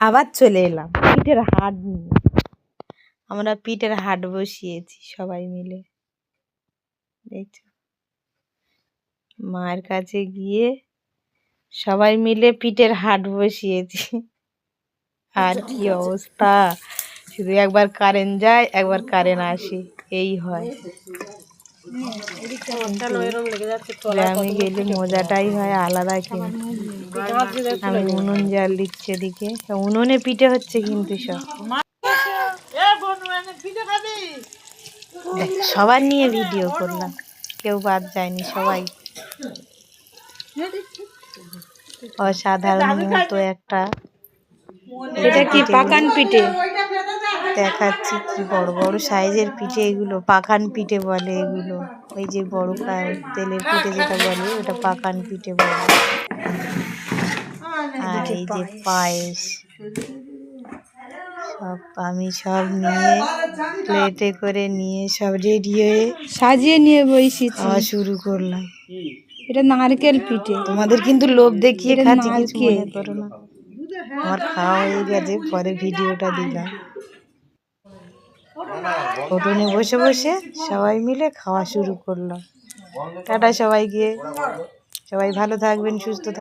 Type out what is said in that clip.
আবার চলে এলাম পিঠের হাট নিয়ে। আমরা পিঠের হাট বসিয়েছি সবাই মিলে, দেখছো, মায়ের কাছে গিয়ে সবাই মিলে পিঠের হাট বসিয়েছি। আর কি অবস্থা, শুধু একবার কারেন্ট যায় একবার কারেন্ট আসে, এই হয়। গ্রামে গেলে মজাটাই হয় আলাদা। কিন্তু আমি উনুন জ্বাল দিচ্ছি এদিকে, উনুনে পিঠে হচ্ছে কিন্তু সব। সবার নিয়ে ভিডিও করলাম, কেউ বাদ যায়নি, সবাই। অসাধারণ মতো একটা, এটা কি পাকান পিঠে দেখাচ্ছি, কি বড় বড় সাইজের পিঠে এগুলো, পাকান পিঠে বলে এগুলো। ওই যে বড় তেলের পিঠে যেটা বলে ওটা পাকান পিঠে বলে। আর এই যে পায়েস, সব আমি সব নিয়ে প্লেটে করে নিয়ে সব রেডি হয়ে সাজিয়ে নিয়ে বসেছি, খাওয়া শুরু করলাম। এটা নারকেল পিঠে। তোমাদের কিন্তু লোভ দেখিয়ে খাচ্ছি, কিছু মনে করো না। আমার খাওয়া হয়ে গেছে, পরে ভিডিওটা দিলাম। উঠোনে বসে বসে সবাই মিলে খাওয়া শুরু করলাম। টাটা সবাইকে, সবাই ভালো থাকবেন, সুস্থ থাকবেন।